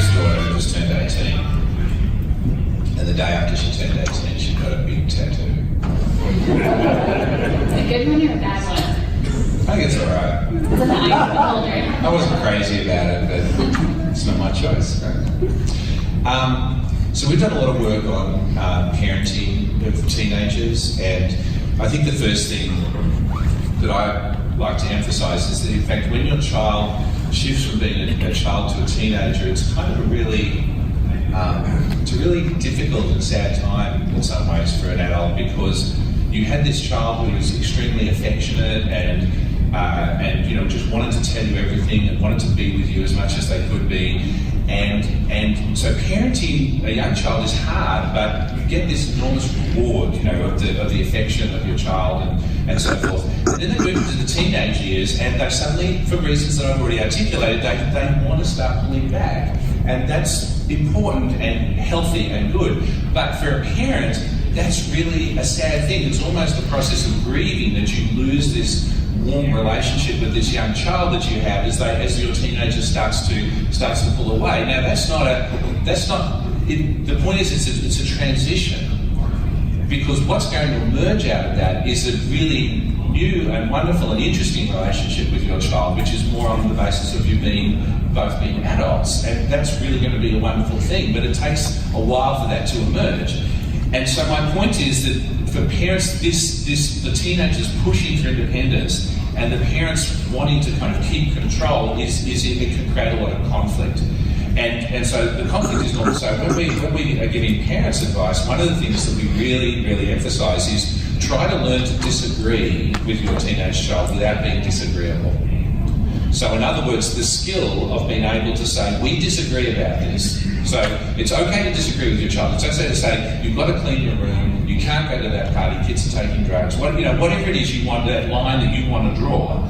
youngest daughter just turned 18. And the day after she turned 18, she got a big tattoo. A good one or a bad one? I think it's alright. It's an eye holder. I wasn't crazy about it, but it's not my choice. So we've done a lot of work on parenting of teenagers, and I think the first thing that I like to emphasise is that, in fact, when your child shifts from being a child to a teenager, it's kind of a really difficult and sad time in some ways for an adult, because you had this child who was extremely affectionate and just wanted to tell you everything and wanted to be with you as much as they could be, and so parenting a young child is hard, but you get this enormous reward, of the affection of your child and so forth. And then they move into the teenage years, and they suddenly, for reasons that I've already articulated, they want to start pulling back, and that's important and healthy and good. But for a parent, that's really a sad thing. It's almost the process of grieving that you lose this warm relationship with this young child that you have as your teenager starts to pull away. Now the point is it's a transition, because what's going to emerge out of that is a really new and wonderful and interesting relationship with your child, which is more on the basis of you both being adults, and that's really going to be a wonderful thing, but it takes a while for that to emerge. And so my point is that for parents, the teenagers pushing for independence and the parents wanting to kind of keep control it can create a lot of conflict. And so the conflict is normal. So when we are giving parents advice, one of the things that we really, really emphasise is try to learn to disagree with your teenage child without being disagreeable. So in other words, the skill of being able to say, we disagree about this. So it's okay to disagree with your child. It's okay to say, you've got to clean your room, you can't go to that party, kids are taking drugs, whatever it is you want, that line that you want to draw.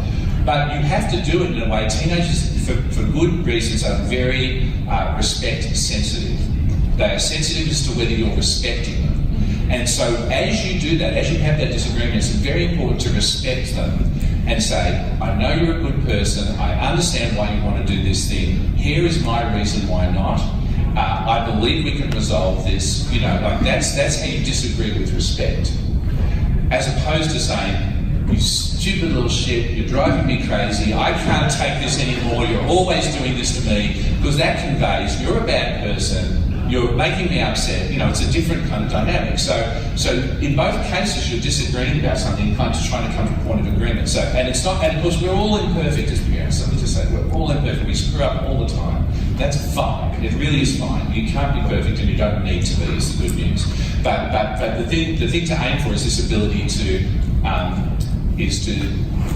But you have to do it in a way. Teenagers, for good reasons, are very respect sensitive. They are sensitive as to whether you're respecting them. And so as you do that, as you have that disagreement, it's very important to respect them and say, I know you're a good person, I understand why you want to do this thing, here is my reason why not, I believe we can resolve this, that's how you disagree with respect. As opposed to saying, you stupid little shit, you're driving me crazy, I can't take this anymore, you're always doing this to me, because that conveys you're a bad person, you're making me upset, it's a different kind of dynamic. So in both cases you're disagreeing about something, kind of trying to come to a point of agreement. So, and of course we're all imperfect as parents, let me just say, we're all imperfect, we screw up all the time. That's fine, it really is fine. You can't be perfect and you don't need to be, is the good news. But the thing to aim for is this ability to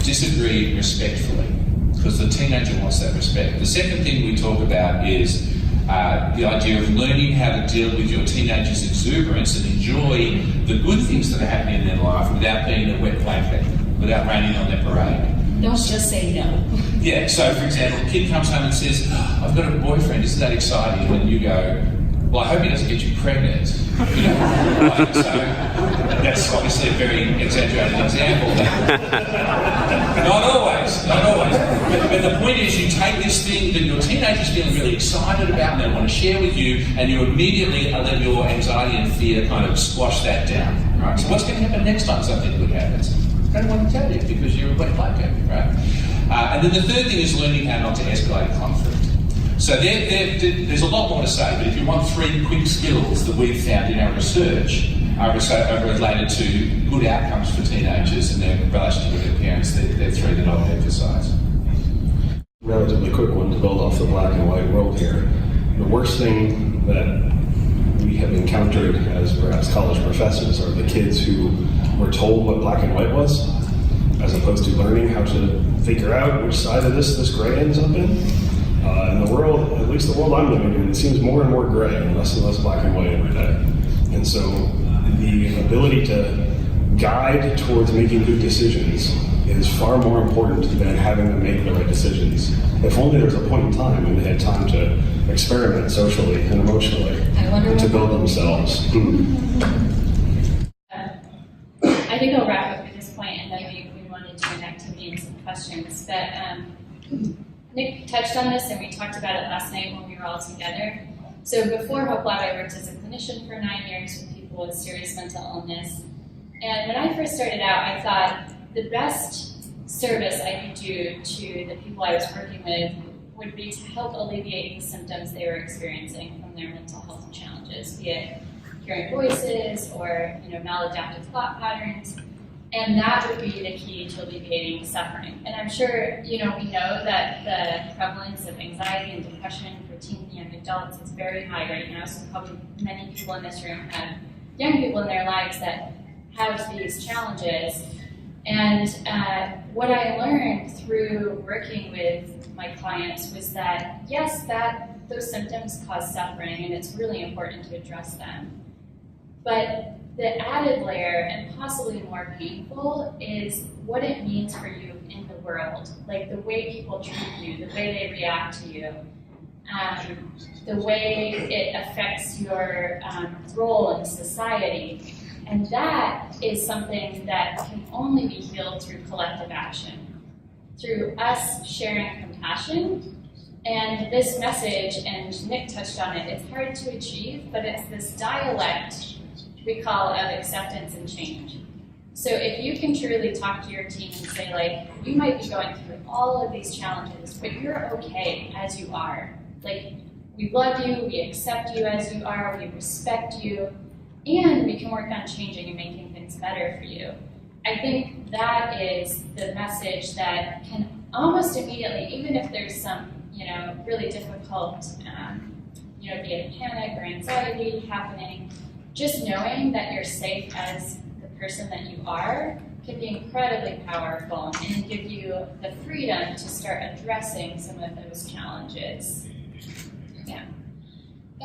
disagree respectfully, because the teenager wants that respect. The second thing we talk about is the idea of learning how to deal with your teenager's exuberance and enjoy the good things that are happening in their life without being a wet blanket, without raining on their parade. Don't just say no. Yeah, so for example, a kid comes home and says, I've got a boyfriend, isn't that exciting? And you go, well, I hope he doesn't get you pregnant. So that's obviously a very exaggerated example. Not always. But the point is, you take this thing that your teenager's feeling really excited about and they want to share with you, and you immediately let your anxiety and fear kind of squash that down. Right? So what's going to happen next time something good happens? I don't want to tell you because you're a wet blanket, right? And then the third thing is learning how not to escalate conflict. So there's a lot more to say, but if you want 3 quick skills that we've found in our research are related to good outcomes for teenagers and their relationship with their parents, they're 3 that I would emphasise. Relatively quick one to build off the black and white world here. The worst thing that we have encountered as perhaps college professors are the kids who were told what black and white was, as opposed to learning how to figure out which side of this gray ends up in. In the world, at least the world I'm living in, it seems more and more gray and less black and white every day. And so the ability to guide towards making good decisions is far more important than having them make the right decisions. If only there was a point in time when they had time to experiment socially and emotionally and to build themselves. I think I'll wrap up at this point, and then we wanted to do an activity and some questions. But Nick touched on this, and we talked about it last night when we were all together. So before Hope Lab, I worked as a clinician for 9 years with people with serious mental illness. And when I first started out, I thought the best service I could do to the people I was working with would be to help alleviate the symptoms they were experiencing from their mental health challenges, be it hearing voices or maladaptive thought patterns. And that would be the key to alleviating suffering. And I'm sure, we know that the prevalence of anxiety and depression for teens and young adults is very high right now. So probably many people in this room have young people in their lives that have these challenges. And what I learned through working with my clients was that, yes, that those symptoms cause suffering, and it's really important to address them. But the added layer, and possibly more painful, is what it means for you in the world. Like the way people treat you, the way they react to you, the way it affects your role in society. And that is something that can only be healed through collective action, through us sharing compassion. And this message, and Nick touched on it, it's hard to achieve, but it's this dialect we call of acceptance and change. So if you can truly talk to your team and say, like, you might be going through all of these challenges, but you're okay as you are. Like, we love you, we accept you as you are, we respect you, and we can work on changing and making things better for you. I think that is the message that can almost immediately, even if there's some, really difficult, be it panic or anxiety happening, just knowing that you're safe as the person that you are can be incredibly powerful and give you the freedom to start addressing some of those challenges. Yeah.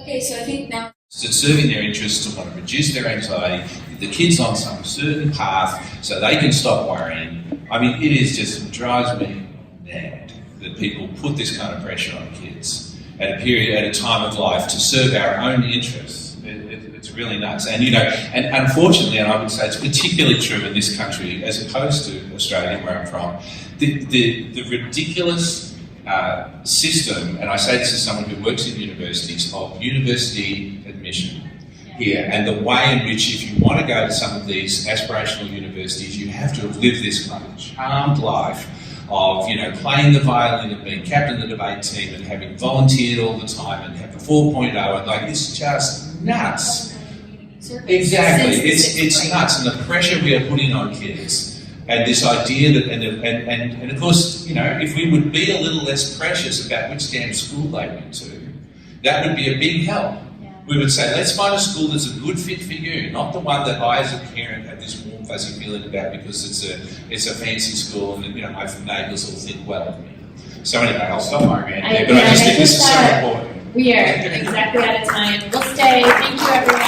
Okay, so I think now to serving their interests, to want to reduce their anxiety, get the kids on some certain path so they can stop worrying. I mean, it drives me mad that people put this kind of pressure on kids at a time of life to serve our own interests. It's really nuts. And and unfortunately, and I would say it's particularly true in this country as opposed to Australia, where I'm from, the ridiculous system, and I say this as someone who works in universities, of university admission here, and the way in which, if you want to go to some of these aspirational universities, you have to have lived this kind of charmed life of playing the violin and being captain of the debate team and having volunteered all the time and have a 4.0 and like it's just nuts. Exactly, it's nuts, and the pressure we are putting on kids, and this idea that and of course if we would be a little less precious about which damn school they went to, that would be a big help. We would say, let's find a school that's a good fit for you, not the one that I as a parent have this warm fuzzy feeling about because it's a fancy school and my neighbours will think well of me. So anyway, I'll stop my rant there, but I just think this is so important. We are exactly out of time. We'll stay. Thank you, everyone.